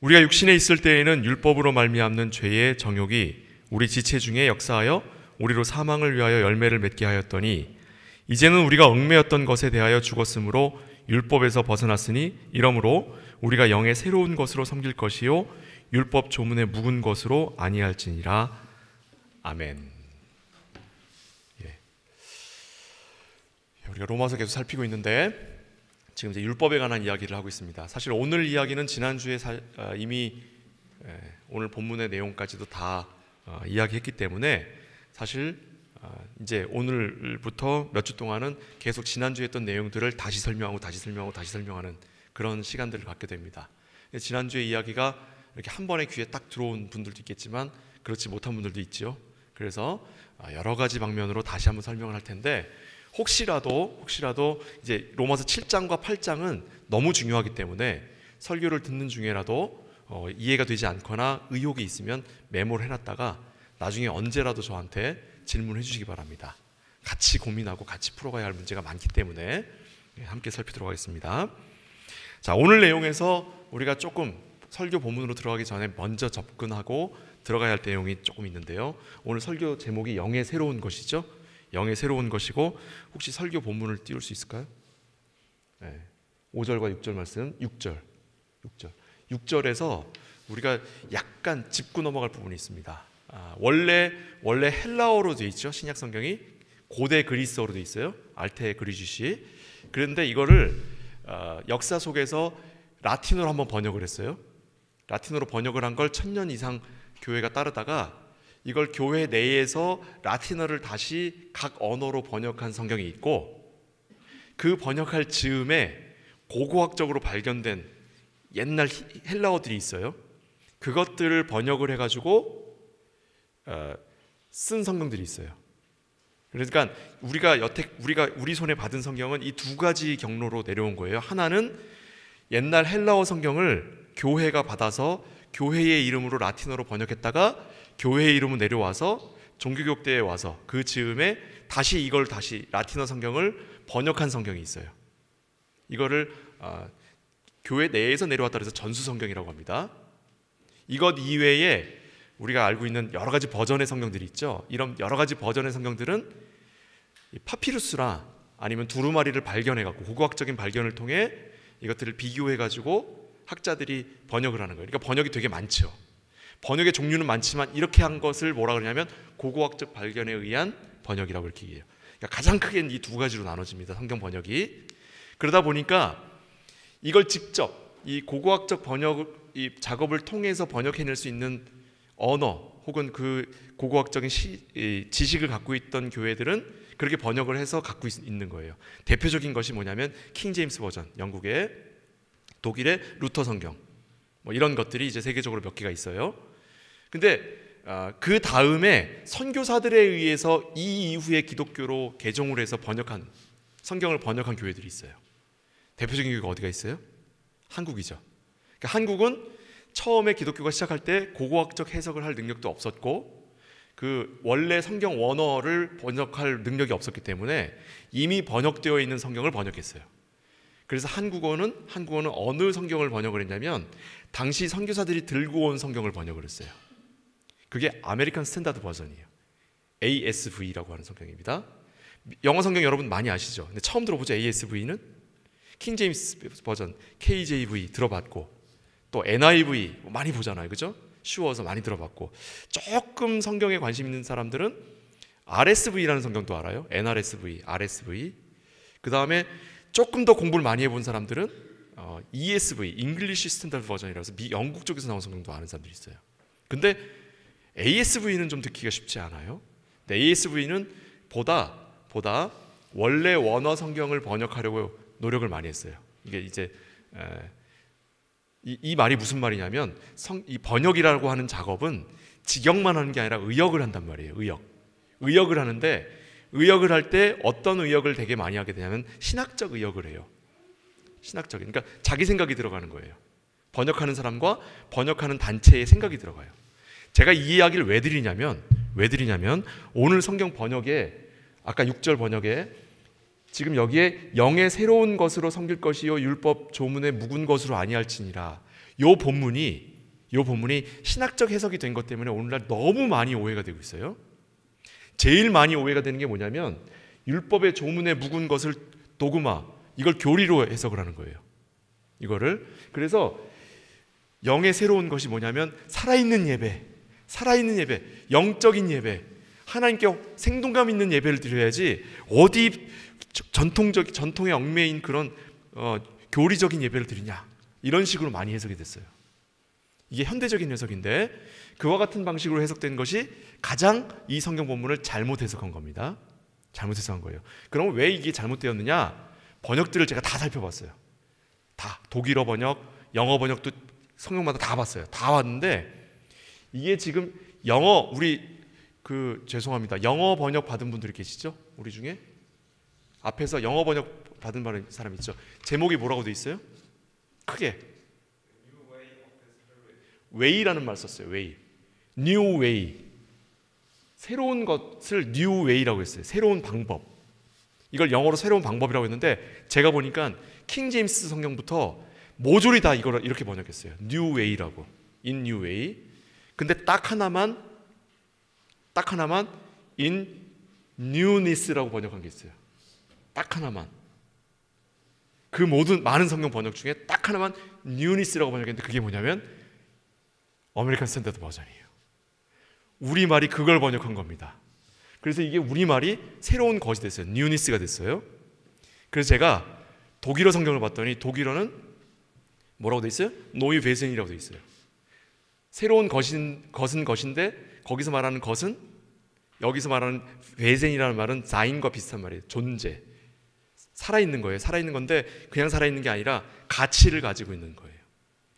우리가 육신에 있을 때에는 율법으로 말미암는 죄의 정욕이 우리 지체 중에 역사하여 우리로 사망을 위하여 열매를 맺게 하였더니 이제는 우리가 얽매였던 것에 대하여 죽었으므로 율법에서 벗어났으니 이러므로 우리가 영의 새로운 것으로 섬길 것이요 율법 조문의 묵은 것으로 아니할지니라. 아멘. 우리가 로마서 계속 살피고 있는데 지금 이제 율법에 관한 이야기를 하고 있습니다. 사실 오늘 이야기는 지난주에 이미 오늘 본문의 내용까지도 다 이야기했기 때문에 사실 이제 오늘부터 몇 주 동안은 계속 지난주에 했던 내용들을 다시 설명하는 그런 시간들을 갖게 됩니다. 지난주의 이야기가 이렇게 한 번에 귀에 딱 들어온 분들도 있겠지만 그렇지 못한 분들도 있죠. 그래서 여러 가지 방면으로 다시 한번 설명을 할 텐데 혹시라도 이제 로마서 7장과 8장은 너무 중요하기 때문에 설교를 듣는 중에라도 이해가 되지 않거나 의혹이 있으면 메모를 해놨다가 나중에 언제라도 저한테 질문해 주시기 바랍니다. 같이 고민하고 같이 풀어가야 할 문제가 많기 때문에 함께 살피도록 하겠습니다. 자, 오늘 내용에서 우리가 조금 설교 본문으로 들어가기 전에 먼저 접근하고 들어가야 할 내용이 조금 있는데요. 오늘 설교 제목이 영의 새로운 것이죠. 영의 새로운 것이고 혹시 설교 본문을 띄울 수 있을까요? 5절과 6절 말씀. 6절에서 우리가 약간 짚고 넘어갈 부분이 있습니다. 원래 헬라어로 되어 있죠. 신약 성경이 고대 그리스어로 되어 있어요. 알테 그리주시. 그런데 이거를 역사 속에서 라틴어로 한번 번역을 했어요. 라틴어로 번역을 한 걸 1000년 이상 교회가 따르다가 이걸 교회 내에서 라틴어를 다시 각 언어로 번역한 성경이 있고 그 번역할 즈음에 고고학적으로 발견된 옛날 헬라어들이 있어요. 그것들을 번역을 해가지고 쓴 성경들이 있어요. 그러니까 우리 손에 받은 성경은 이 두 가지 경로로 내려온 거예요. 하나는 옛날 헬라어 성경을 교회가 받아서 교회의 이름으로 라틴어로 번역했다가 교회의 이름으로 내려와서 종교교육대에 와서 그 즈음에 다시 라틴어 성경을 번역한 성경이 있어요. 이거를 교회 내에서 내려왔다 그래서 전수 성경이라고 합니다. 이것 이외에 우리가 알고 있는 여러 가지 버전의 성경들이 있죠. 이런 여러 가지 버전의 성경들은 파피루스나 아니면 두루마리를 발견해갖고 고고학적인 발견을 통해 이것들을 비교해가지고 학자들이 번역을 하는 거예요. 그러니까 번역이 되게 많죠. 번역의 종류는 많지만 이렇게 한 것을 뭐라 그러냐면 고고학적 발견에 의한 번역이라고 이렇게 얘기해요. 그러니까 가장 크게 이 두 가지로 나눠집니다. 성경 번역이. 그러다 보니까 이걸 직접 이 고고학적 번역 이 작업을 통해서 번역해낼 수 있는 언어 혹은 그 고고학적인 지식을 갖고 있던 교회들은 그렇게 번역을 해서 갖고 있는 거예요. 대표적인 것이 뭐냐면 킹 제임스 버전, 영국의, 독일의 루터 성경, 뭐 이런 것들이 이제 세계적으로 몇 개가 있어요. 근데 그 다음에 선교사들에 의해서 이 이후에 기독교로 개종을 해서 성경을 번역한 교회들이 있어요. 대표적인 교회가 어디가 있어요? 한국이죠. 그러니까 한국은 처음에 기독교가 시작할 때 고고학적 해석을 할 능력도 없었고 그 원래 성경 원어를 번역할 능력이 없었기 때문에 이미 번역되어 있는 성경을 번역했어요. 그래서 한국어는 어느 성경을 번역을 했냐면 당시 선교사들이 들고 온 성경을 번역을 했어요. 그게 아메리칸 스탠다드 버전이에요. ASV라고 하는 성경입니다. 영어 성경 여러분 많이 아시죠? 근데 처음 들어보죠. ASV는 킹 제임스 버전, KJV 들어봤고 또 NIV 많이 보잖아요. 그죠? 쉬워서 많이 들어봤고 조금 성경에 관심 있는 사람들은 RSV라는 성경도 알아요. NRSV, RSV. 그 다음에 조금 더 공부를 많이 해본 사람들은 ESV, English Standard 버전이라서 영국 쪽에서 나온 성경도 아는 사람들이 있어요. 근데 ASV는 좀 듣기가 쉽지 않아요. 근데 ASV는 보다 원래 원어 성경을 번역하려고 노력을 많이 했어요. 이게 이제 이 말이 무슨 말이냐면 이 번역이라고 하는 작업은 직역만 하는 게 아니라 의역을 한단 말이에요. 의역을 하는데 의역을 할 때 어떤 의역을 되게 많이 하게 되냐면 신학적 의역을 해요. 신학적. 그러니까 자기 생각이 들어가는 거예요. 번역하는 사람과 번역하는 단체의 생각이 들어가요. 제가 이 이야기를 왜 드리냐면 오늘 성경 번역에 아까 6절 번역에 지금 여기에 영의 새로운 것으로 섬길 것이요 율법 조문의 묵은 것으로 아니할지니라. 요 본문이 이 본문이 신학적 해석이 된 것 때문에 오늘날 너무 많이 오해가 되고 있어요. 제일 많이 오해가 되는 게 뭐냐면 율법의 조문에 묵은 것을 도그마, 이걸 교리로 해석을 하는 거예요. 이거를. 그래서 영의 새로운 것이 뭐냐면 살아있는 예배, 영적인 예배, 하나님께 생동감 있는 예배를 드려야지 어디 전통에 얽매인 그런 교리적인 예배를 드리냐, 이런 식으로 많이 해석이 됐어요. 이게 현대적인 해석인데 그와 같은 방식으로 해석된 것이 가장 이 성경 본문을 잘못 해석한 겁니다. 잘못 해석한 거예요. 그럼 왜 이게 잘못되었느냐? 번역들을 제가 다 살펴봤어요. 다 독일어 번역, 영어 번역도 성경마다 다 봤어요. 다 봤는데 이게 지금 영어, 죄송합니다. 영어 번역 받은 분들이 계시죠? 우리 중에? 앞에서 영어 번역 받은 사람 있죠? 제목이 뭐라고 돼 있어요? 크게 way라는 말 썼어요. way, new way, 새로운 것을 new way라고 했어요. 새로운 방법. 이걸 영어로 새로운 방법이라고 했는데 제가 보니까 킹 제임스 성경부터 모조리 다 이걸 이렇게 번역했어요. new way라고, in new way. 근데 딱 하나만 in newness라고 번역한 게 있어요. 딱 하나만. 그 모든 많은 성경 번역 중에 딱 하나만 newness라고 번역했는데 그게 뭐냐면 아메리칸 스탠다드 버전이에요. 우리말이 그걸 번역한 겁니다. 그래서 이게 우리말이 새로운 것이 됐어요. newness가 됐어요. 그래서 제가 독일어 성경을 봤더니 독일어는 뭐라고 돼 있어요? 노이 베센이라고 돼 있어요. 새로운 것은 것인데 거기서 말하는 것은, 여기서 말하는 베센이라는 말은 자인과 비슷한 말이에요. 존재, 살아있는 거예요. 살아있는 건데 그냥 살아있는 게 아니라 가치를 가지고 있는 거예요.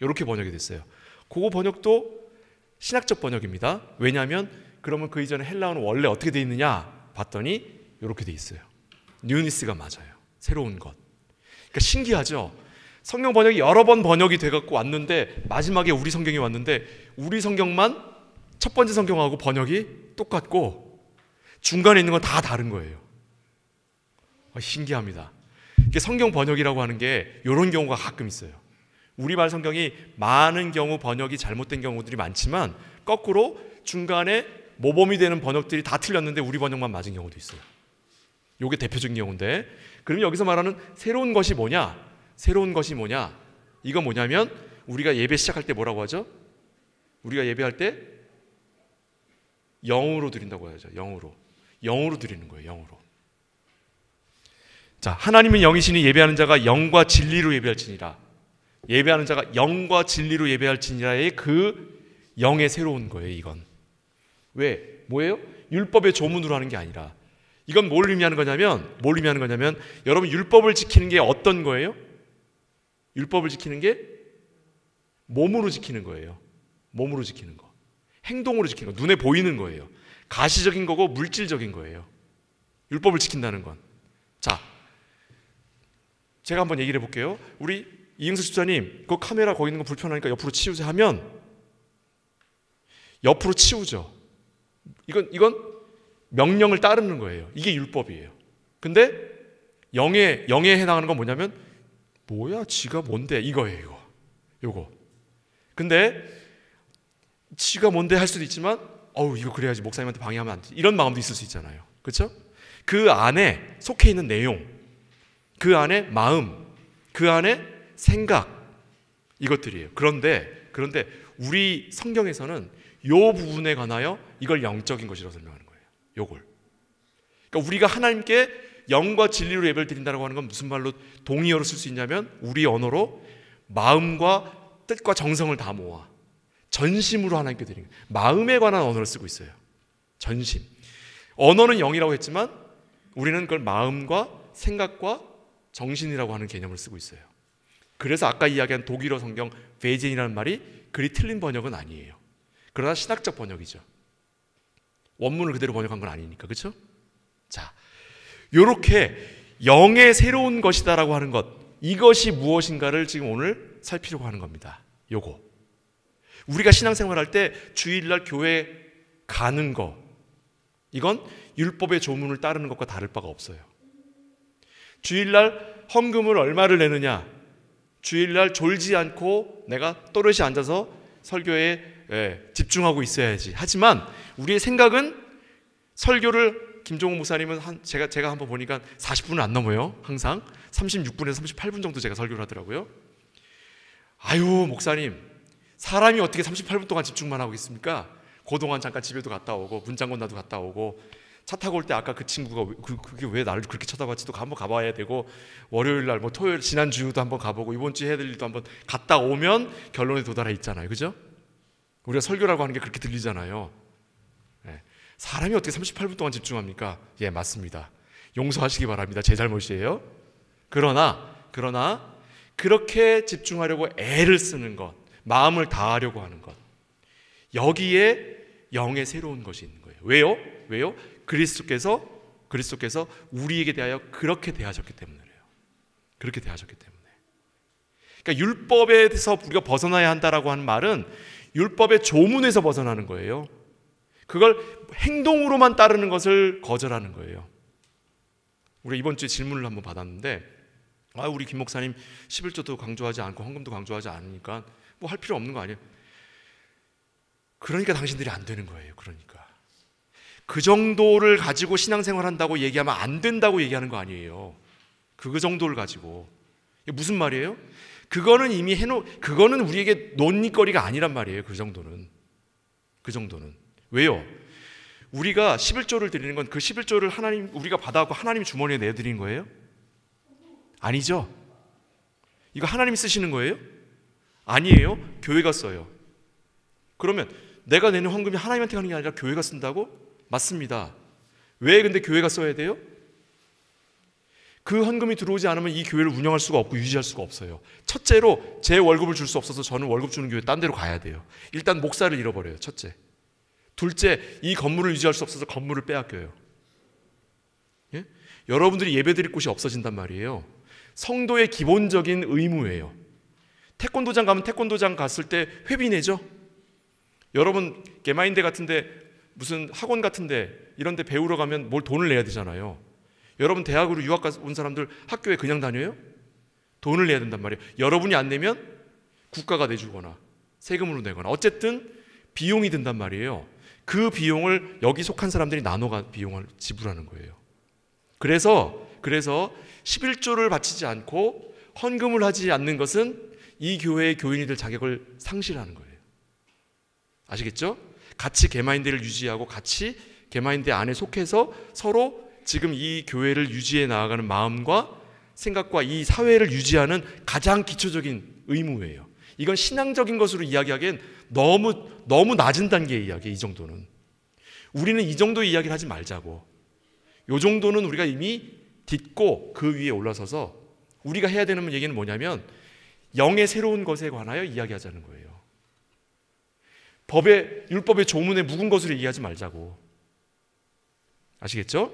이렇게 번역이 됐어요. 그거 번역도 신학적 번역입니다. 왜냐하면 그러면 그 이전에 헬라어는 원래 어떻게 돼 있느냐 봤더니 이렇게 돼 있어요. 뉴니스가 맞아요. 새로운 것. 그러니까 신기하죠. 성경 번역이 여러 번 번역이 돼갖고 왔는데 마지막에 우리 성경이 왔는데 우리 성경만 첫 번째 성경하고 번역이 똑같고 중간에 있는 건 다 다른 거예요. 신기합니다. 이게 성경 번역이라고 하는 게 이런 경우가 가끔 있어요. 우리말 성경이 많은 경우 번역이 잘못된 경우들이 많지만 거꾸로 중간에 모범이 되는 번역들이 다 틀렸는데 우리 번역만 맞은 경우도 있어요. 이게 대표적인 경우인데, 그럼 여기서 말하는 새로운 것이 뭐냐? 새로운 것이 뭐냐? 이건 뭐냐면 우리가 예배 시작할 때 뭐라고 하죠? 우리가 예배할 때 영으로 드린다고 하죠. 영으로 드리는 거예요. 영으로. 자, 하나님은 영이시니 예배하는 자가 영과 진리로 예배할지니라. 예배하는 자가 영과 진리로 예배할지니라의 그 영의 새로운 거예요. 이건 왜? 뭐예요? 율법의 조문으로 하는 게 아니라 이건 뭘 의미하는 거냐면 여러분 율법을 지키는 게 어떤 거예요? 율법을 지키는 게 몸으로 지키는 거예요. 몸으로 지키는 거, 행동으로 지키는 거, 눈에 보이는 거예요. 가시적인 거고 물질적인 거예요. 율법을 지킨다는 건. 자, 제가 한번 얘기를 해볼게요. 우리 이응수 집사님, 그 카메라 거기 있는 거 불편하니까 옆으로 치우세요 하면 옆으로 치우죠. 이건 명령을 따르는 거예요. 이게 율법이에요. 근데 영에 해당하는 건 뭐냐면 뭐야 지가 뭔데 이거예요. 요거. 근데 지가 뭔데 할 수도 있지만 이거 그래야지 목사님한테 방해하면 안 돼. 이런 마음도 있을 수 있잖아요. 그렇죠? 그 안에 속해 있는 내용, 그 안에 마음, 그 안에 생각, 이것들이에요. 그런데 우리 성경에서는 요 부분에 관하여 이걸 영적인 것이라고 설명하는 거예요. 요걸. 그러니까 우리가 하나님께 영과 진리로 예배를 드린다고 하는 건 무슨 말로 동의어로 쓸 수 있냐면 우리 언어로 마음과 뜻과 정성을 다 모아 전심으로 하나님께 드리는 거예요. 마음에 관한 언어를 쓰고 있어요. 전심. 언어는 영이라고 했지만 우리는 그걸 마음과 생각과 정신이라고 하는 개념을 쓰고 있어요. 그래서 아까 이야기한 독일어 성경 베이젠이라는 말이 그리 틀린 번역은 아니에요. 그러나 신학적 번역이죠. 원문을 그대로 번역한 건 아니니까. 그렇죠? 자, 요렇게 영의 새로운 것이다라고 하는 것, 이것이 무엇인가를 지금 오늘 살피려고 하는 겁니다. 요거. 우리가 신앙생활할 때 주일날 교회 가는 거, 이건 율법의 조문을 따르는 것과 다를 바가 없어요. 주일날 헌금을 얼마를 내느냐, 주일날 졸지 않고 내가 또렷이 앉아서 설교에 집중하고 있어야지. 하지만 우리의 생각은 설교를 김종호 목사님은 제가 한번 보니까 40분은 안 넘어요. 항상 36분에서 38분 정도 제가 설교를 하더라고요. 아유 목사님, 사람이 어떻게 38분 동안 집중만 하고 있습니까? 그동안 잠깐 집에도 갔다 오고 문장 건너도 갔다 오고 차 타고 올 때 아까 그 친구가 그게 왜 나를 그렇게 쳐다봤지도 한번 가봐야 되고, 월요일 날 뭐 토요일 지난주도 한번 가보고 이번 주에 해야 될 일도 한번 갔다 오면 결론에 도달해 있잖아요. 그죠? 우리가 설교라고 하는 게 그렇게 들리잖아요. 사람이 어떻게 38분 동안 집중합니까? 예, 맞습니다. 용서하시기 바랍니다. 제 잘못이에요. 그러나 그렇게 집중하려고 애를 쓰는 것, 마음을 다하려고 하는 것, 여기에 영의 새로운 것이 있는 거예요. 왜요? 그리스도께서 우리에게 대하여 그렇게 대하셨기 때문이에요. 그렇게 대하셨기 때문에. 그러니까 율법에서 우리가 벗어나야 한다라고 하는 말은 율법의 조문에서 벗어나는 거예요. 그걸 행동으로만 따르는 것을 거절하는 거예요. 우리가 이번 주에 질문을 한번 받았는데, 우리 김 목사님 11조도 강조하지 않고 헌금도 강조하지 않으니까 뭐 할 필요 없는 거 아니에요? 그러니까 당신들이 안 되는 거예요. 그러니까 그 정도를 가지고 신앙생활 한다고 얘기하면 안 된다고 얘기하는 거 아니에요. 그 정도를 가지고. 이게 무슨 말이에요? 그거는 이미 그거는 우리에게 논의거리가 아니란 말이에요. 그 정도는. 왜요? 우리가 11조를 드리는 건 그 11조를 우리가 받아갖고 하나님 주머니에 내드리는 거예요? 아니죠. 이거 하나님이 쓰시는 거예요? 아니에요. 교회가 써요. 그러면 내가 내는 헌금이 하나님한테 가는 게 아니라 교회가 쓴다고? 맞습니다. 왜 근데 교회가 써야 돼요? 그 헌금이 들어오지 않으면 이 교회를 운영할 수가 없고 유지할 수가 없어요. 첫째로 제 월급을 줄 수 없어서 저는 월급 주는 교회 딴 데로 가야 돼요. 일단 목사를 잃어버려요. 첫째. 둘째, 이 건물을 유지할 수 없어서 건물을 빼앗겨요. 예? 여러분들이 예배드릴 곳이 없어진단 말이에요. 성도의 기본적인 의무예요. 태권도장 가면 태권도장 갔을 때 회비 내죠? 여러분 개마인대 같은데 무슨 학원 같은데 이런 데 배우러 가면 뭘 돈을 내야 되잖아요. 여러분 대학으로 유학 온 사람들 학교에 그냥 다녀요? 돈을 내야 된단 말이에요. 여러분이 안 내면 국가가 내주거나 세금으로 내거나 어쨌든 비용이 든단 말이에요. 그 비용을 여기 속한 사람들이 나눠가 비용을 지불하는 거예요. 그래서 11조를 바치지 않고 헌금을 하지 않는 것은 이 교회의 교인이 될 자격을 상실하는 거예요. 아시겠죠? 같이 개마인대를 유지하고 같이 개마인대 안에 속해서 서로 지금 이 교회를 유지해 나아가는 마음과 생각과 이 사회를 유지하는 가장 기초적인 의무예요. 이건 신앙적인 것으로 이야기하기엔 너무 낮은 단계의 이야기예요. 이 정도는. 우리는 이 정도의 이야기를 하지 말자고. 이 정도는 우리가 이미 딛고 그 위에 올라서서 우리가 해야 되는 얘기는 뭐냐면 영의 새로운 것에 관하여 이야기하자는 거예요. 율법의 조문에 묵은 것으로 얘기하지 말자고. 아시겠죠?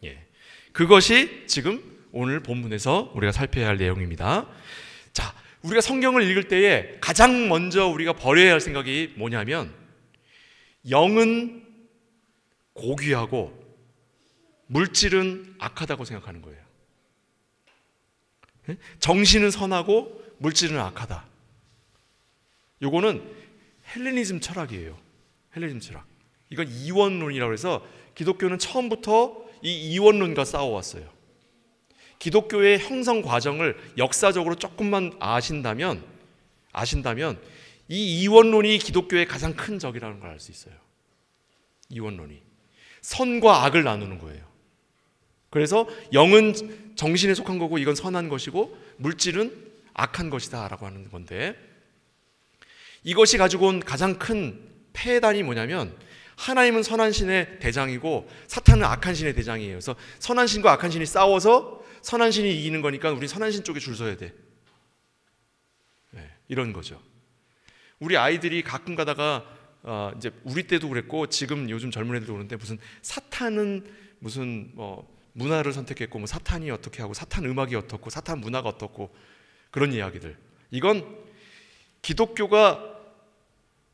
예. 그것이 지금 오늘 본문에서 우리가 살펴야 할 내용입니다. 자, 우리가 성경을 읽을 때에 가장 먼저 우리가 버려야 할 생각이 뭐냐면 영은 고귀하고 물질은 악하다고 생각하는 거예요. 정신은 선하고 물질은 악하다. 요거는 헬레니즘 철학이에요. 헬레니즘 철학. 이건 이원론이라고 해서 기독교는 처음부터 이 이원론과 싸워왔어요. 기독교의 형성 과정을 역사적으로 조금만 아신다면 이 이원론이 기독교의 가장 큰 적이라는 걸 알 수 있어요. 이원론이. 선과 악을 나누는 거예요. 그래서 영은 정신에 속한 거고 이건 선한 것이고 물질은 악한 것이다 라고 하는 건데, 이것이 가지고 온 가장 큰 폐단이 뭐냐면 하나님은 선한 신의 대장이고 사탄은 악한 신의 대장이에요. 그래서 선한 신과 악한 신이 싸워서 선한 신이 이기는 거니까 우리 선한 신 쪽에 줄 서야 돼. 네, 이런 거죠. 우리 아이들이 가끔 가다가 이제 우리 때도 그랬고 지금 요즘 젊은 애들도 그러는데 무슨 사탄은 무슨 문화를 선택했고 뭐 사탄이 어떻게 하고 사탄 음악이 어떻고 사탄 문화가 어떻고 그런 이야기들. 이건 기독교가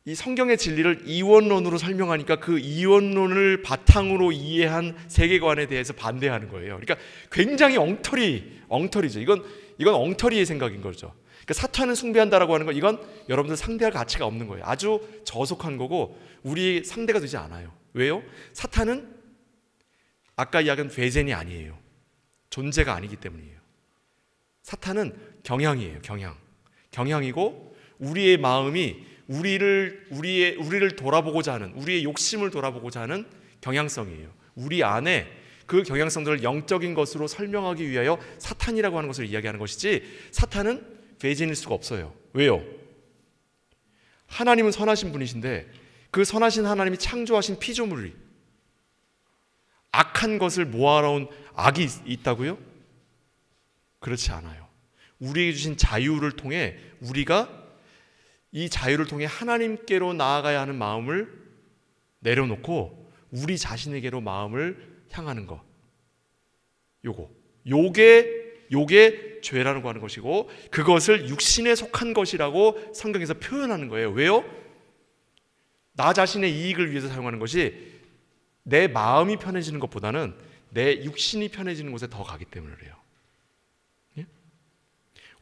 이 성경의 진리를 이원론으로 설명하니까 그 이원론을 바탕으로 이해한 세계관에 대해서 반대하는 거예요. 그러니까 굉장히 엉터리죠. 이건 엉터리의 생각인 거죠. 그러니까 사탄을 숭배한다라고 하는 건 이건 여러분들 상대할 가치가 없는 거예요. 아주 저속한 거고 우리 상대가 되지 않아요. 왜요? 사탄은 아까 이야기한 괴젠이 아니에요. 존재가 아니기 때문이에요. 사탄은 경향이에요. 경향이고 우리의 마음이 우리를 돌아보고자 하는, 우리의 욕심을 돌아보고자 하는 경향성이에요. 우리 안에 그 경향성들을 영적인 것으로 설명하기 위하여 사탄이라고 하는 것을 이야기하는 것이지, 사탄은 괴진일 수가 없어요. 왜요? 하나님은 선하신 분이신데 그 선하신 하나님이 창조하신 피조물이 악한 것을 모아놓은 악이 있다고요? 그렇지 않아요. 우리에게 주신 자유를 통해 우리가 이 자유를 통해 하나님께로 나아가야 하는 마음을 내려놓고 우리 자신에게로 마음을 향하는 것, 요게 죄라고 하는 것이고, 그것을 육신에 속한 것이라고 성경에서 표현하는 거예요. 왜요? 나 자신의 이익을 위해서 사용하는 것이 내 마음이 편해지는 것보다는 내 육신이 편해지는 곳에 더 가기 때문에 그래요.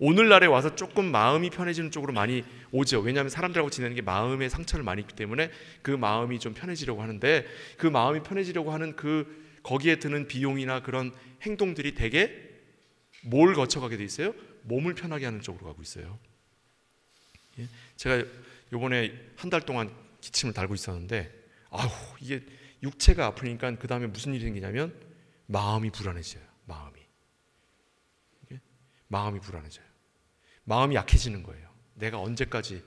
오늘날에 와서 조금 마음이 편해지는 쪽으로 많이 오죠. 왜냐하면 사람들하고 지내는 게 마음의 상처를 많이 입기 때문에 그 마음이 좀 편해지려고 하는데, 그 마음이 편해지려고 하는 거기에 드는 비용이나 그런 행동들이 대개 뭘 거쳐가게 돼 있어요? 몸을 편하게 하는 쪽으로 가고 있어요. 제가 이번에 한 달 동안 기침을 달고 있었는데, 이게 육체가 아프니까 그 다음에 무슨 일이 생기냐면 마음이 불안해져요. 마음이 불안해져요. 마음이 약해지는 거예요. 내가 언제까지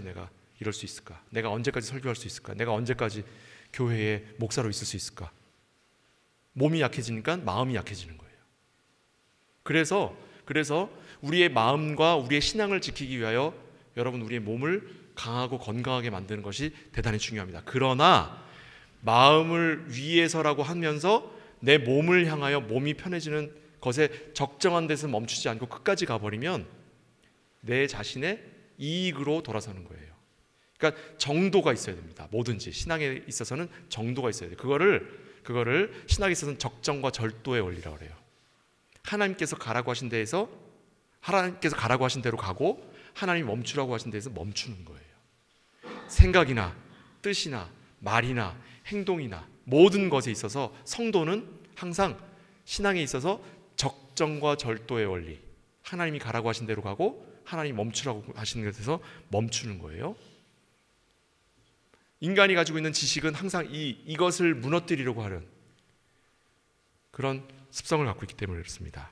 내가 이럴 수 있을까? 내가 언제까지 설교할 수 있을까? 내가 언제까지 교회에 목사로 있을 수 있을까? 몸이 약해지니까 마음이 약해지는 거예요. 그래서 우리의 마음과 우리의 신앙을 지키기 위하여 여러분, 우리의 몸을 강하고 건강하게 만드는 것이 대단히 중요합니다. 그러나 마음을 위해서라고 하면서 내 몸을 향하여 몸이 편해지는 것에 적정한 데서 멈추지 않고 끝까지 가버리면 내 자신의 이익으로 돌아서는 거예요. 그러니까 정도가 있어야 됩니다. 뭐든지 신앙에 있어서는 정도가 있어야 돼요. 그거를 신학에 있어서는 적정과 절도의 원리라고 그래요. 하나님께서 가라고 하신 데에서 하나님께서 가라고 하신 대로 가고, 하나님이 멈추라고 하신 데에서 멈추는 거예요. 생각이나 뜻이나 말이나 행동이나 모든 것에 있어서 성도는 항상 신앙에 있어서 적정과 절도의 원리, 하나님이 가라고 하신 대로 가고 하나님이 멈추라고 하시는 것에서 멈추는 거예요. 인간이 가지고 있는 지식은 항상 이것을 무너뜨리려고 하는 그런 습성을 갖고 있기 때문에 그렇습니다.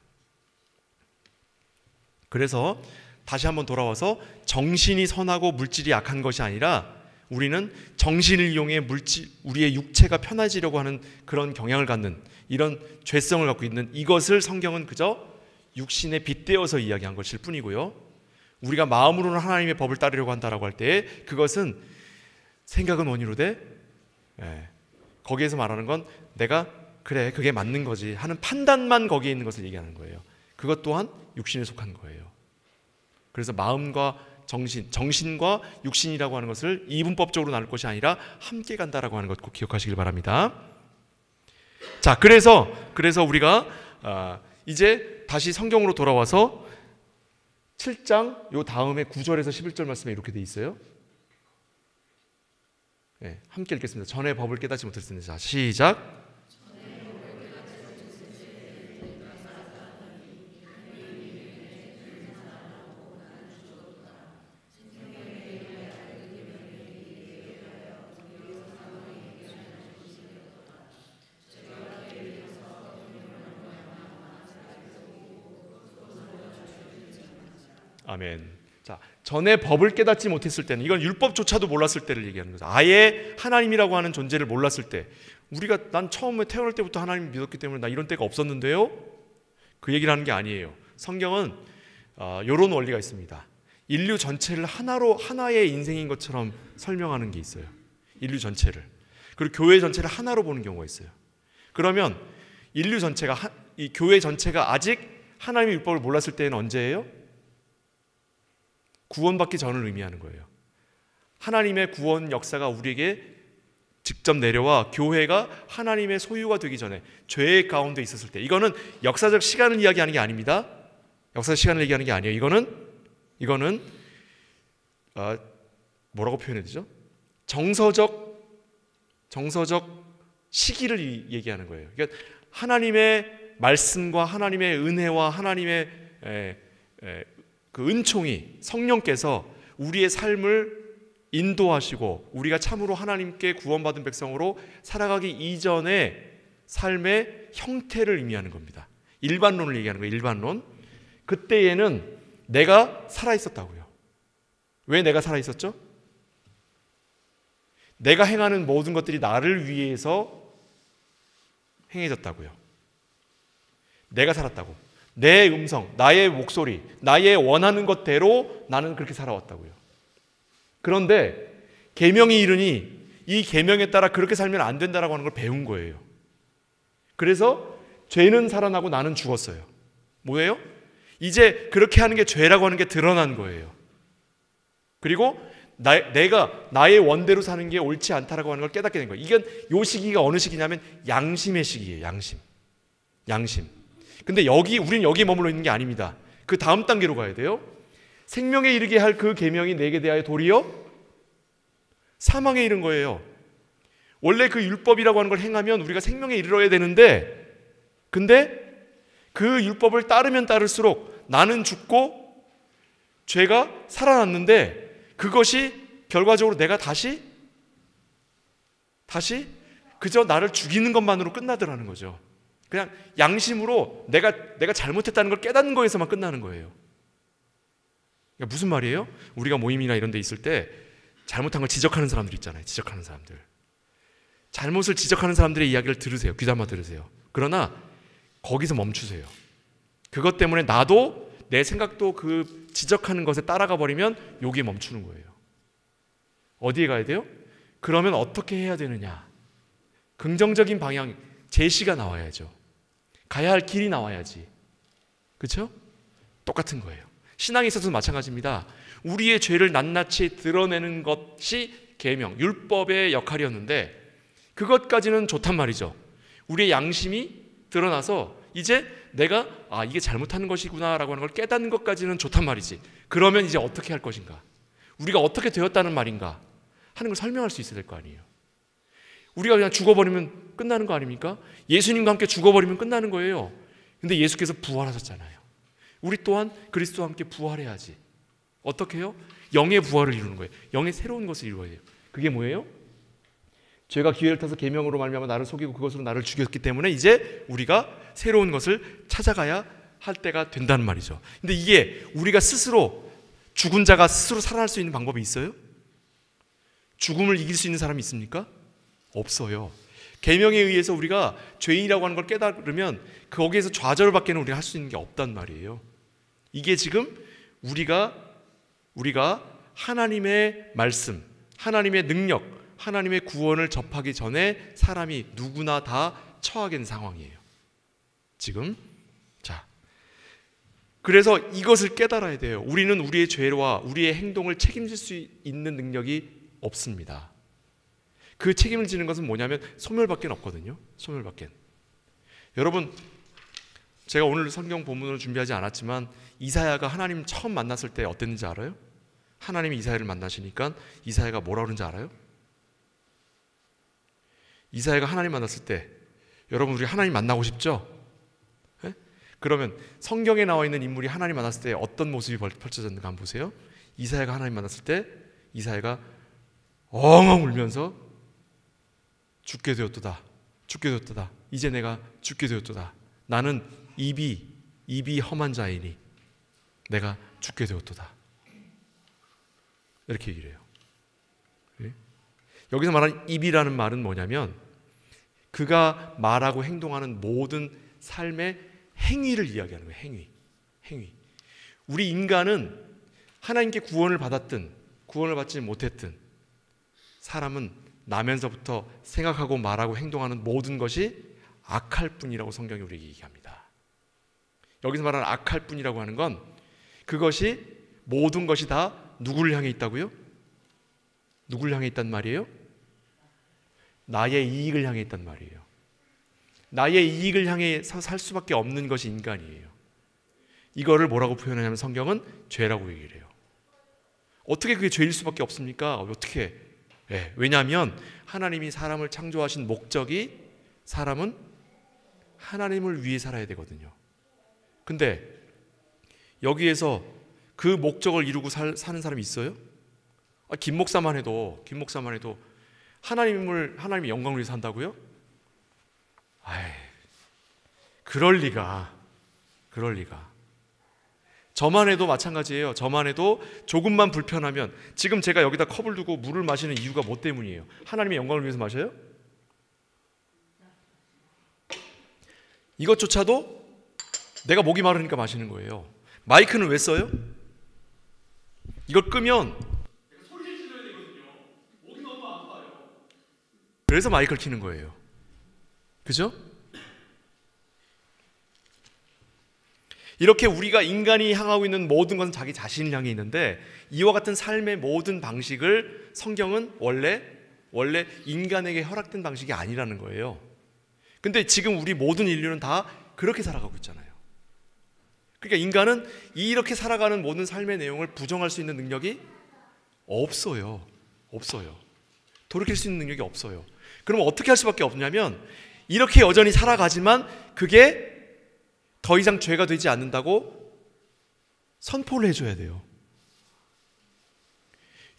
그래서 다시 한번 돌아와서 정신이 선하고 물질이 약한 것이 아니라, 우리는 정신을 이용해 우리의 육체가 편해지려고 하는 그런 경향을 갖는, 이런 죄성을 갖고 있는 이것을 성경은 그저 육신에 빗대어서 이야기한 것일 뿐이고요. 우리가 마음으로는 하나님의 법을 따르려고 한다라고 할 때 그것은 생각은 원의로 돼. 거기에서 말하는 건 내가 그래 그게 맞는 거지 하는 판단만 거기에 있는 것을 얘기하는 거예요. 그것 또한 육신에 속한 거예요. 그래서 마음과 정신과 육신이라고 하는 것을 이분법적으로 나눌 것이 아니라 함께 간다라고 하는 것 꼭 기억하시길 바랍니다. 자, 그래서 우리가 이제 다시 성경으로 돌아와서 7장 요 다음에 9절에서 11절 말씀에 이렇게 돼 있어요. 함께 읽겠습니다. 전에 법을 깨닫지 못했습니다. 자, 시작. 아멘. 자, 전에 법을 깨닫지 못했을 때는, 이건 율법조차도 몰랐을 때를 얘기하는 거죠. 아예 하나님이라고 하는 존재를 몰랐을 때, 난 처음에 태어날 때부터 하나님 믿었기 때문에 나 이런 때가 없었는데요, 그 얘기를 하는 게 아니에요. 성경은 이런 원리가 있습니다. 인류 전체를 하나의 인생인 것처럼 설명하는 게 있어요. 인류 전체를. 그리고 교회 전체를 하나로 보는 경우가 있어요. 그러면 인류 전체가 이 교회 전체가 아직 하나님의 율법을 몰랐을 때는 언제예요? 구원받기 전을 의미하는 거예요. 하나님의 구원 역사가 우리에게 직접 내려와 교회가 하나님의 소유가 되기 전에 죄의 가운데 있었을 때, 이거는 역사적 시간을 이야기하는 게 아닙니다. 역사적 시간을 얘기하는 게 아니에요. 이거는 이거는 뭐라고 표현해야 되죠? 정서적 시기를 얘기하는 거예요. 그러니까 하나님의 말씀과 하나님의 은혜와 하나님의 그 은총이 성령께서 우리의 삶을 인도하시고 우리가 참으로 하나님께 구원받은 백성으로 살아가기 이전의 삶의 형태를 의미하는 겁니다. 일반론을 얘기하는 거예요. 일반론. 그때에는 내가 살아있었다고요. 왜 내가 살아있었죠? 내가 행하는 모든 것들이 나를 위해서 행해졌다고요. 내가 살았다고. 내 음성, 나의 목소리, 나의 원하는 것대로 나는 그렇게 살아왔다고요. 그런데 계명이 이르니 이 계명에 따라 그렇게 살면 안 된다라고 하는 걸 배운 거예요. 그래서 죄는 살아나고 나는 죽었어요. 뭐예요? 이제 그렇게 하는 게 죄라고 하는 게 드러난 거예요. 그리고 내가 나의 원대로 사는 게 옳지 않다라고 하는 걸 깨닫게 된 거예요. 이건 요 시기가 어느 시기냐면 양심의 시기예요. 양심. 근데 우리는 여기에 머물러 있는 게 아닙니다. 그 다음 단계로 가야 돼요. 생명에 이르게 할 그 계명이 내게 대하여 도리어 사망에 이른 거예요. 원래 그 율법이라고 하는 걸 행하면 우리가 생명에 이르러야 되는데, 근데 그 율법을 따르면 따를수록 나는 죽고 죄가 살아났는데 그것이 결과적으로 내가 다시 그저 나를 죽이는 것만으로 끝나더라는 거죠. 그냥 양심으로 내가 잘못했다는 걸 깨닫는 거에서만 끝나는 거예요. 그러니까 무슨 말이에요? 우리가 모임이나 이런 데 있을 때 잘못한 걸 지적하는 사람들 있잖아요. 지적하는 사람들. 잘못을 지적하는 사람들의 이야기를 들으세요. 귀담아 들으세요. 그러나 거기서 멈추세요. 그것 때문에 나도 내 생각도 그 지적하는 것에 따라가 버리면 여기에 멈추는 거예요. 어디에 가야 돼요? 그러면 어떻게 해야 되느냐? 긍정적인 방향, 제시가 나와야죠. 가야 할 길이 나와야지. 그렇죠? 똑같은 거예요. 신앙에 있어서도 마찬가지입니다. 우리의 죄를 낱낱이 드러내는 것이 계명, 율법의 역할이었는데 그것까지는 좋단 말이죠. 우리의 양심이 드러나서 이제 내가 이게 잘못하는 것이구나 라고 하는 걸 깨닫는 것까지는 좋단 말이지. 그러면 이제 어떻게 할 것인가? 우리가 어떻게 되었다는 말인가? 하는 걸 설명할 수 있어야 될 거 아니에요. 우리가 그냥 죽어버리면 끝나는 거 아닙니까? 예수님과 함께 죽어버리면 끝나는 거예요. 근데 예수께서 부활하셨잖아요. 우리 또한 그리스도와 함께 부활해야지. 어떻게 해요? 영의 부활을 이루는 거예요. 영의 새로운 것을 이루어야 돼요. 그게 뭐예요? 죄가 기회를 타서 계명으로 말미암아 나를 속이고 그것으로 나를 죽였기 때문에 이제 우리가 새로운 것을 찾아가야 할 때가 된다는 말이죠. 근데 이게 우리가 스스로, 죽은 자가 스스로 살아날 수 있는 방법이 있어요? 죽음을 이길 수 있는 사람이 있습니까? 없어요. 계명에 의해서 우리가 죄인이라고 하는 걸 깨달으면 거기에서 좌절을 밖에는 우리가 할 수 있는 게 없단 말이에요. 이게 지금 우리가 하나님의 말씀, 하나님의 능력, 하나님의 구원을 접하기 전에 사람이 누구나 다 처하게 된 상황이에요. 지금. 자, 그래서 이것을 깨달아야 돼요. 우리는 우리의 죄와 우리의 행동을 책임질 수 있는 능력이 없습니다. 그 책임을 지는 것은 뭐냐면 소멸밖에 없거든요. 소멸밖에. 여러분, 제가 오늘 성경 본문을 준비하지 않았지만 이사야가 하나님 처음 만났을 때 어땠는지 알아요? 하나님이 이사야를 만나시니까 이사야가 뭐라 그러는지 알아요? 이사야가 하나님 만났을 때, 여러분 우리 하나님 만나고 싶죠? 네? 그러면 성경에 나와 있는 인물이 하나님 만났을 때 어떤 모습이 펼쳐졌는가 한번 보세요. 이사야가 하나님 만났을 때 이사야가 엉엉 울면서 죽게 되었도다. 이제 내가 죽게 되었도다. 나는 입이 험한 자이니 내가 죽게 되었도다. 이렇게 얘기를 해요. 네? 여기서 말하는 입이라는 말은 뭐냐면 그가 말하고 행동하는 모든 삶의 행위를 이야기하는 거예요. 행위. 우리 인간은 하나님께 구원을 받았든 구원을 받지 못했든 사람은 나면서부터 생각하고 말하고 행동하는 모든 것이 악할 뿐이라고 성경이 우리에게 얘기합니다. 여기서 말하는 악할 뿐이라고 하는 건 그것이 모든 것이 다 누구를 향해 있다고요? 누구를 향해 있단 말이에요? 나의 이익을 향해 있단 말이에요. 나의 이익을 향해 살 수밖에 없는 것이 인간이에요. 이거를 뭐라고 표현하냐면 성경은 죄라고 얘기를 해요. 어떻게 그게 죄일 수밖에 없습니까? 어떻게? 네, 왜냐하면 하나님이 사람을 창조하신 목적이 사람은 하나님을 위해 살아야 되거든요. 근데 여기에서 그 목적을 이루고 사는 사람이 있어요? 김 목사만 해도 하나님의 영광을 위해서 산다고요? 그럴 리가. 저만 해도 마찬가지예요. 저만 해도 조금만 불편하면, 지금 제가 여기다 컵을 두고 물을 마시는 이유가 뭐 때문이에요? 하나님의 영광을 위해서 마셔요? 이것조차도 내가 목이 마르니까 마시는 거예요. 마이크는 왜 써요? 이걸 끄면 소리를 질러야 되거든요. 목이 너무 아파요. 그래서 마이크를 켜는 거예요. 그죠? 이렇게 우리가 인간이 향하고 있는 모든 것은 자기 자신을 향해 있는데, 이와 같은 삶의 모든 방식을 성경은 원래 인간에게 허락된 방식이 아니라는 거예요. 근데 지금 우리 모든 인류는 다 그렇게 살아가고 있잖아요. 그러니까 인간은 이렇게 살아가는 모든 삶의 내용을 부정할 수 있는 능력이 없어요. 돌이킬 수 있는 능력이 없어요. 그럼 어떻게 할 수밖에 없냐면, 이렇게 여전히 살아가지만 그게 더 이상 죄가 되지 않는다고 선포를 해줘야 돼요.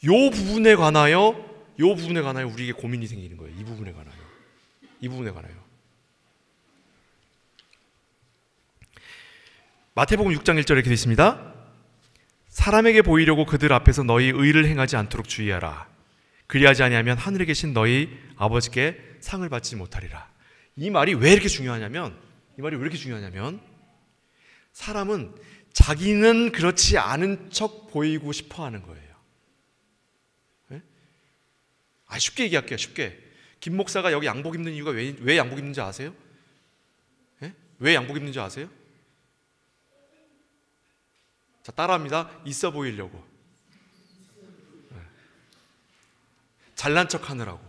요 부분에 관하여 우리에게 고민이 생기는 거예요. 이 부분에 관하여. 마태복음 6장 1절에 이렇게 되어 있습니다. 사람에게 보이려고 그들 앞에서 너희 의를 행하지 않도록 주의하라. 그리하지 아니하면 하늘에 계신 너희 아버지께 상을 받지 못하리라. 이 말이 왜 이렇게 중요하냐면 사람은 자기는 그렇지 않은 척 보이고 싶어 하는 거예요. 네? 쉽게 얘기할게요. 김 목사가 여기 양복 입는 이유가 왜 양복 입는지 아세요? 네? 왜 양복 입는지 아세요? 자, 따라합니다. 있어 보이려고. 네. 잘난 척 하느라고.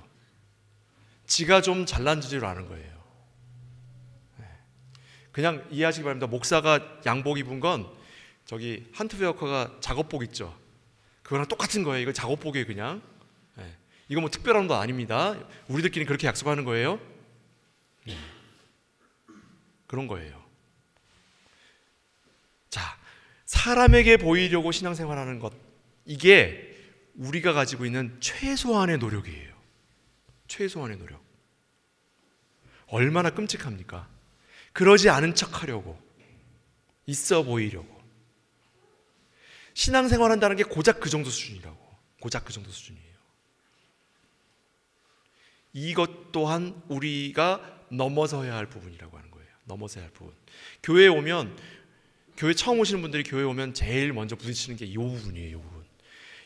지가 좀 잘난 줄 아는 거예요. 그냥 이해하시기 바랍니다. 목사가 양복 입은 건 저기 한트웨어커가 작업복 있죠. 그거랑 똑같은 거예요. 이거 작업복이에요, 그냥. 이거 뭐 특별한 거 아닙니다. 우리들끼리 그렇게 약속하는 거예요. 그런 거예요. 자, 사람에게 보이려고 신앙생활하는 것, 이게 우리가 가지고 있는 최소한의 노력이에요. 최소한의 노력. 얼마나 끔찍합니까? 그러지 않은 척 하려고, 있어 보이려고. 신앙생활한다는 게 고작 그 정도 수준이에요. 이것 또한 우리가 넘어서야 할 부분이라고 하는 거예요. 넘어서야 할 부분. 교회 처음 오시는 분들이 교회 오면 제일 먼저 부딪히는 게 이 부분이에요. 이 부분.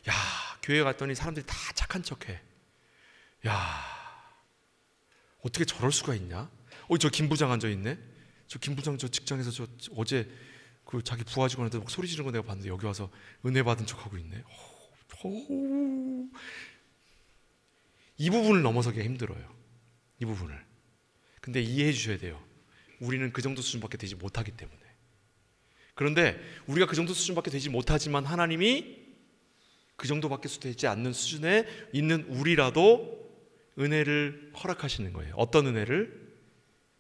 야, 교회 갔더니 사람들이 다 착한 척해. 야, 어떻게 저럴 수가 있냐? 저 김 부장 앉아 있네. 저 김 부장 저 직장에서 저 어제 그 자기 부하 직원한테 막 소리 지르는 거 내가 봤는데 여기 와서 은혜 받은 척 하고 있네. 이 부분을 넘어서기가 힘들어요. 이 부분을. 근데 이해해 주셔야 돼요. 우리는 그 정도 수준밖에 되지 못하기 때문에. 그런데 우리가 그 정도 수준밖에 되지 못하지만 하나님이 그 정도밖에 되지 않는 수준에 있는 우리라도 은혜를 허락하시는 거예요. 어떤 은혜를?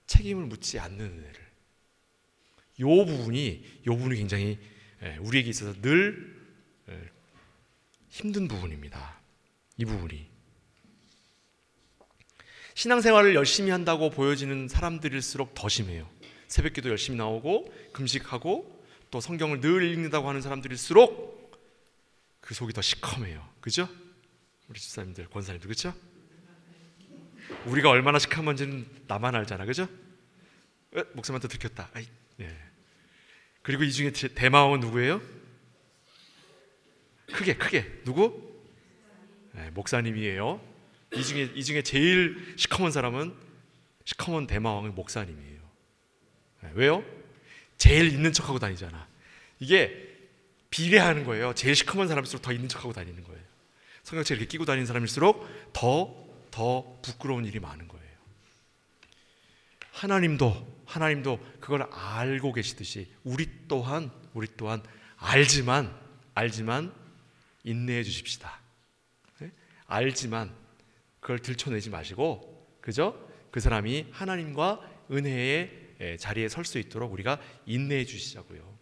책임을 묻지 않는 은혜를. 요 부분이 굉장히 우리에게 있어서 늘 힘든 부분입니다. 이 부분이. 신앙생활을 열심히 한다고 보여지는 사람들일수록 더 심해요. 새벽기도 열심히 나오고 금식하고 또 성경을 늘 읽는다고 하는 사람들일수록 그 속이 더 시커매요. 그죠? 우리 집사님들, 권사님들, 그죠? 우리가 얼마나 시커먼 건지는 나만 알잖아. 그죠? 목사님한테 들켰다. 예. 그리고 이 중에 대마왕은 누구예요? 크게 누구? 목사님이에요. 이 중에 제일 시커먼 사람은, 시커먼 대마왕은 목사님이에요. 왜요? 제일 있는 척하고 다니잖아. 이게 비례하는 거예요. 제일 시커먼 사람일수록 더 있는 척하고 다니는 거예요. 성경책 이렇게 끼고 다니는 사람일수록 더 부끄러운 일이 많은 거예요. 하나님도 그걸 알고 계시듯이 우리 또한 알지만 인내해 주십시다. 네? 알지만 그걸 들춰내지 마시고, 그죠? 그 사람이 하나님과 은혜의 자리에 설 수 있도록 우리가 인내해 주시자고요.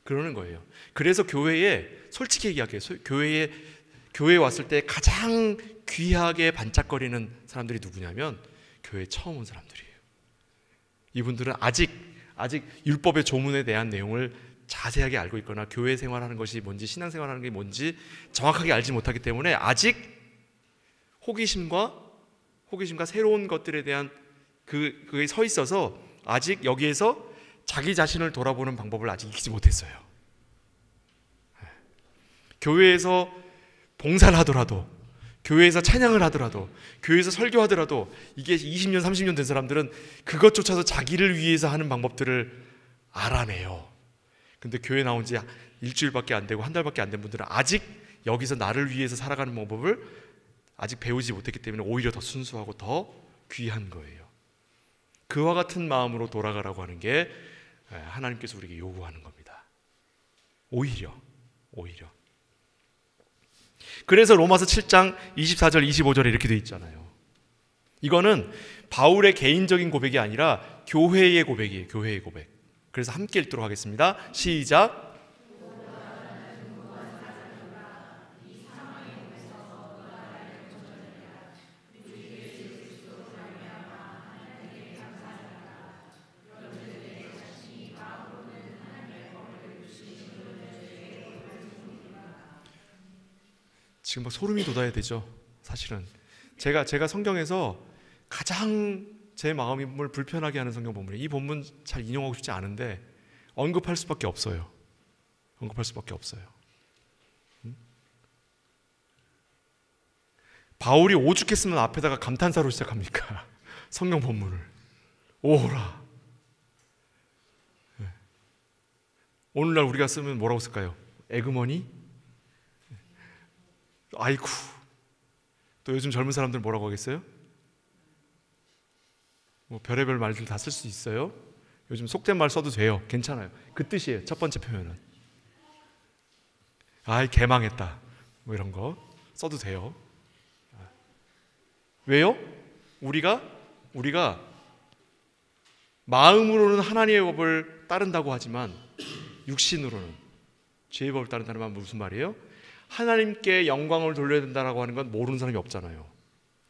그러는 거예요. 그래서 교회에, 솔직히 얘기할게요. 교회에 왔을 때 가장 귀하게 반짝거리는 사람들이 누구냐면 교회에 처음 온 사람들이에요. 이분들은 아직 율법의 조문에 대한 내용을 자세하게 알고 있거나 교회 생활하는 것이 뭔지, 신앙생활하는 게 뭔지 정확하게 알지 못하기 때문에 아직 호기심과 새로운 것들에 대한 그게 서 있어서 아직 여기에서 자기 자신을 돌아보는 방법을 아직 익히지 못했어요. 교회에서 봉사를 하더라도, 교회에서 찬양을 하더라도, 교회에서 설교하더라도 이게 20년, 30년 된 사람들은 그것조차도 자기를 위해서 하는 방법들을 알아내요. 근데 교회 나온 지 일주일밖에 안 되고 한 달밖에 안 된 분들은 아직 여기서 나를 위해서 살아가는 방법을 아직 배우지 못했기 때문에 오히려 더 순수하고 더 귀한 거예요. 그와 같은 마음으로 돌아가라고 하는 게 하나님께서 우리에게 요구하는 겁니다. 오히려. 그래서 로마서 7장 24절 25절에 이렇게 되어 있잖아요. 이거는 바울의 개인적인 고백이 아니라 교회의 고백이에요. 교회의 고백. 그래서 함께 읽도록 하겠습니다. 시작. 지금 막 소름이 돋아야 되죠. 사실은 제가 성경에서 가장 제 마음을 불편하게 하는 성경 본문이에요. 이 본문 잘 인용하고 싶지 않은데 언급할 수밖에 없어요. 바울이 오죽했으면 앞에다가 감탄사로 시작합니까? 성경 본문을 오호라. 오늘날 우리가 쓰면 뭐라고 쓸까요? 에그머니? 아이쿠. 또 요즘 젊은 사람들 뭐라고 하겠어요? 뭐 별의별 말들 다 쓸 수 있어요. 요즘 속된 말 써도 돼요. 괜찮아요. 그 뜻이에요. 첫 번째 표현은. 아이 개망했다. 뭐 이런 거 써도 돼요. 왜요? 우리가 마음으로는 하나님의 법을 따른다고 하지만 육신으로는 죄의 법을 따른다는 말은 무슨 말이에요? 하나님께 영광을 돌려야 된다고 하는 건 모르는 사람이 없잖아요.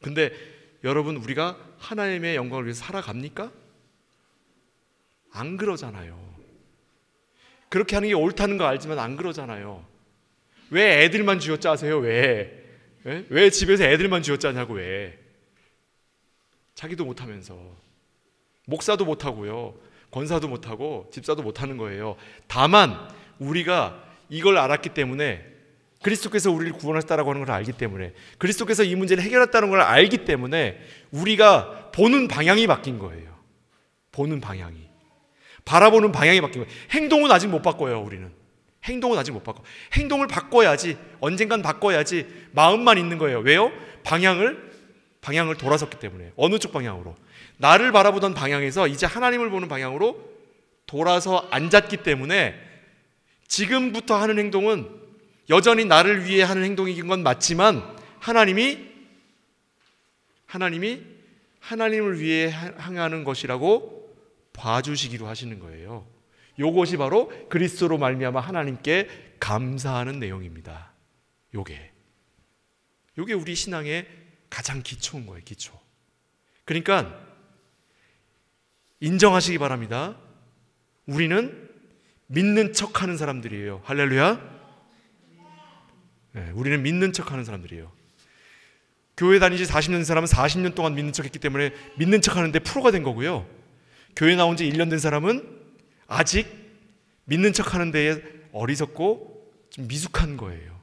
근데 여러분, 우리가 하나님의 영광을 위해서 살아갑니까? 안 그러잖아요. 그렇게 하는 게 옳다는 거 알지만 안 그러잖아요. 왜 애들만 쥐어짜세요? 왜 집에서 애들만 쥐어짜냐고. 왜? 자기도 못하면서. 목사도 못하고요, 권사도 못하고 집사도 못하는 거예요. 다만 우리가 이걸 알았기 때문에, 그리스도께서 우리를 구원하셨다라고 하는 걸 알기 때문에, 그리스도께서 이 문제를 해결했다는 걸 알기 때문에 우리가 보는 방향이 바뀐 거예요. 보는 방향이, 바라보는 방향이 바뀐 거예요. 행동은 아직 못 바꿔요. 우리는 행동은 아직 못 바꿔. 행동을 바꿔야지, 언젠간 바꿔야지. 마음만 있는 거예요. 왜요? 방향을 돌아섰기 때문에. 어느 쪽 방향으로? 나를 바라보던 방향에서 이제 하나님을 보는 방향으로 돌아서 앉았기 때문에 지금부터 하는 행동은 여전히 나를 위해 하는 행동인 건 맞지만 하나님이 하나님을 위해 향하는 것이라고 봐주시기로 하시는 거예요. 요것이 바로 그리스도로 말미암아 하나님께 감사하는 내용입니다. 요게 우리 신앙의 가장 기초인 거예요. 기초. 그러니까 인정하시기 바랍니다. 우리는 믿는 척하는 사람들이에요. 할렐루야. 네, 우리는 믿는 척하는 사람들이에요. 교회 다니지 40년 된 사람은 40년 동안 믿는 척했기 때문에 믿는 척하는데 프로가 된 거고요. 교회 나온 지 1년 된 사람은 아직 믿는 척하는 데에 어리석고 좀 미숙한 거예요.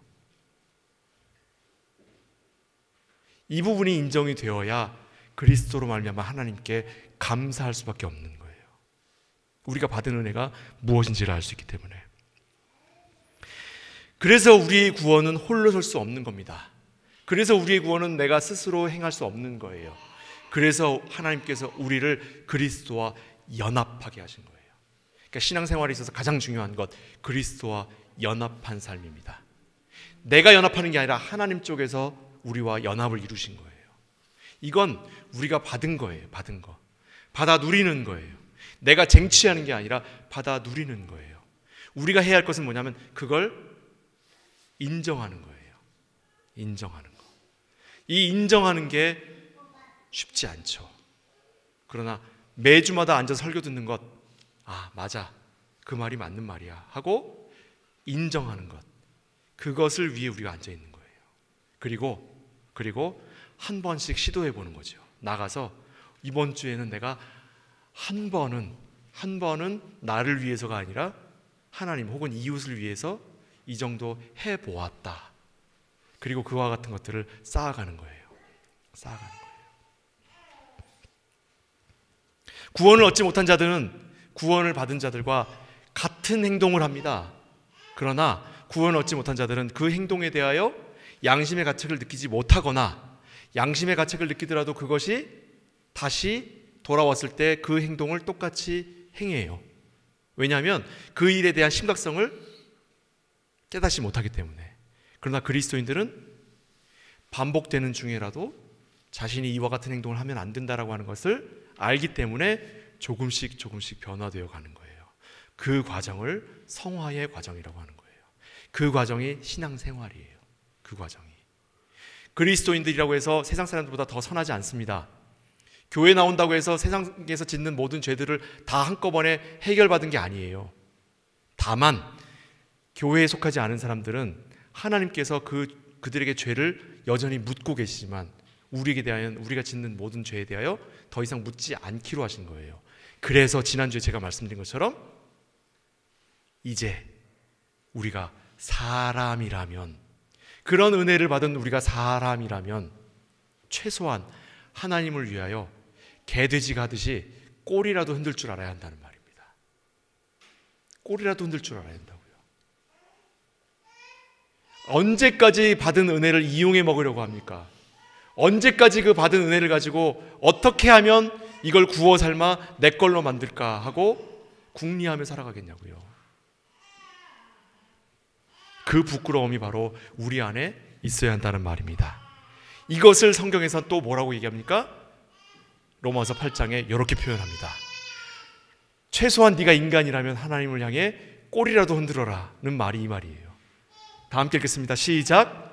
이 부분이 인정이 되어야 그리스도로 말미암아 하나님께 감사할 수밖에 없는 거예요. 우리가 받은 은혜가 무엇인지를 알 수 있기 때문에. 그래서 우리의 구원은 홀로 설 수 없는 겁니다. 그래서 우리의 구원은 내가 스스로 행할 수 없는 거예요. 그래서 하나님께서 우리를 그리스도와 연합하게 하신 거예요. 그러니까 신앙생활에 있어서 가장 중요한 것, 그리스도와 연합한 삶입니다. 내가 연합하는 게 아니라 하나님 쪽에서 우리와 연합을 이루신 거예요. 이건 우리가 받은 거예요. 받은 거. 받아 누리는 거예요. 내가 쟁취하는 게 아니라 받아 누리는 거예요. 우리가 해야 할 것은 뭐냐면 그걸 인정하는 거예요. 인정하는 거. 이 인정하는 게 쉽지 않죠. 그러나 매주마다 앉아서 설교 듣는 것, 아, 맞아. 그 말이 맞는 말이야 하고 인정하는 것, 그것을 위해 우리가 앉아 있는 거예요. 그리고 한 번씩 시도해 보는 거죠. 나가서 이번 주에는 내가 한 번은 나를 위해서가 아니라 하나님 혹은 이웃을 위해서 이 정도 해 보았다. 그리고 그와 같은 것들을 쌓아가는 거예요. 쌓아가는 거예요. 구원을 얻지 못한 자들은 구원을 받은 자들과 같은 행동을 합니다. 그러나 구원을 얻지 못한 자들은 그 행동에 대하여 양심의 가책을 느끼지 못하거나 양심의 가책을 느끼더라도 그것이 다시 돌아왔을 때 그 행동을 똑같이 행해요. 왜냐하면 그 일에 대한 심각성을 깨닫지 못하기 때문에. 그러나 그리스도인들은 반복되는 중에라도 자신이 이와 같은 행동을 하면 안 된다라고 하는 것을 알기 때문에 조금씩 변화되어 가는 거예요. 그 과정을 성화의 과정이라고 하는 거예요. 그 과정이 신앙생활이에요. 그 과정이. 그리스도인들이라고 해서 세상 사람들보다 더 선하지 않습니다. 교회 나온다고 해서 세상에서 짓는 모든 죄들을 다 한꺼번에 해결받은 게 아니에요. 다만 교회에 속하지 않은 사람들은 하나님께서 그들에게 죄를 여전히 묻고 계시지만 우리에게 대하여 우리가 짓는 모든 죄에 대하여 더 이상 묻지 않기로 하신 거예요. 그래서 지난주에 제가 말씀드린 것처럼 이제 우리가 사람이라면, 그런 은혜를 받은 우리가 사람이라면 최소한 하나님을 위하여 개돼지가 하듯이 꼬리라도 흔들 줄 알아야 한다는 말입니다. 꼬리라도 흔들 줄 알아야 한다고요. 언제까지 받은 은혜를 이용해 먹으려고 합니까? 언제까지 그 받은 은혜를 가지고 어떻게 하면 이걸 구워 삶아 내 걸로 만들까 하고 궁리하며 살아가겠냐고요. 그 부끄러움이 바로 우리 안에 있어야 한다는 말입니다. 이것을 성경에서 또 뭐라고 얘기합니까? 로마서 8장에 이렇게 표현합니다. 최소한 네가 인간이라면 하나님을 향해 꼬리라도 흔들어라는 말이 이 말이에요. 다 함께 읽겠습니다. 시작.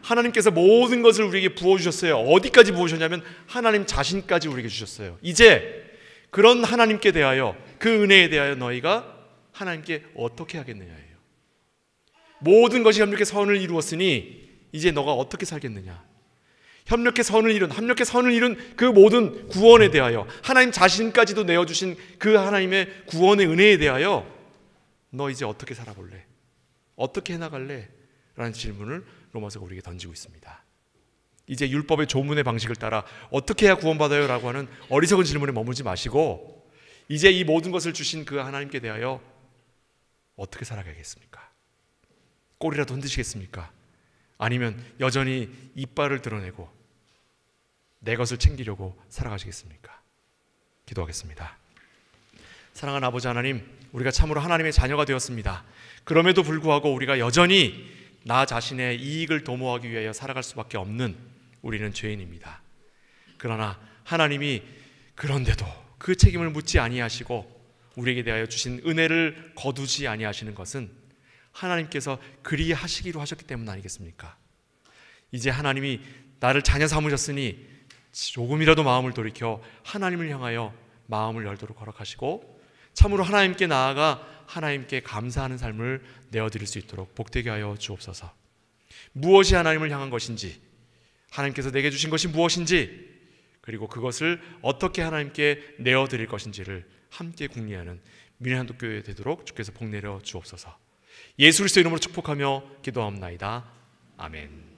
하나님께서 모든 것을 우리에게 부어주셨어요. 어디까지 부어주셨냐면 하나님 자신까지 우리에게 주셨어요. 이제 그런 하나님께 대하여, 그 은혜에 대하여 너희가 하나님께 어떻게 하겠느냐예요. 모든 것이 협력해 선을 이루었으니 이제 너가 어떻게 살겠느냐. 협력해 선을 이룬 그 모든 구원에 대하여, 하나님 자신까지도 내어주신 그 하나님의 구원의 은혜에 대하여 너 이제 어떻게 살아볼래? 어떻게 해나갈래? 라는 질문을 로마서가 우리에게 던지고 있습니다. 이제 율법의 조문의 방식을 따라 어떻게 해야 구원받아요? 라고 하는 어리석은 질문에 머물지 마시고 이제 이 모든 것을 주신 그 하나님께 대하여 어떻게 살아가겠습니까? 꼬리라도 흔드시겠습니까? 아니면 여전히 이빨을 드러내고 내 것을 챙기려고 살아가시겠습니까? 기도하겠습니다. 사랑하는 아버지 하나님, 우리가 참으로 하나님의 자녀가 되었습니다. 그럼에도 불구하고 우리가 여전히 나 자신의 이익을 도모하기 위하여 살아갈 수밖에 없는 우리는 죄인입니다. 그러나 하나님이 그런데도 그 책임을 묻지 아니하시고 우리에게 대하여 주신 은혜를 거두지 아니하시는 것은 하나님께서 그리하시기로 하셨기 때문 아니겠습니까? 이제 하나님이 나를 자녀 삼으셨으니 조금이라도 마음을 돌이켜 하나님을 향하여 마음을 열도록 허락하시고 참으로 하나님께 나아가 하나님께 감사하는 삶을 내어드릴 수 있도록 복되게 하여 주옵소서. 무엇이 하나님을 향한 것인지, 하나님께서 내게 주신 것이 무엇인지, 그리고 그것을 어떻게 하나님께 내어드릴 것인지를 함께 궁리하는 미래한독교회 되도록 주께서 복 내려 주옵소서. 예수 그리스도 이름으로 축복하며 기도하옵나이다. 아멘.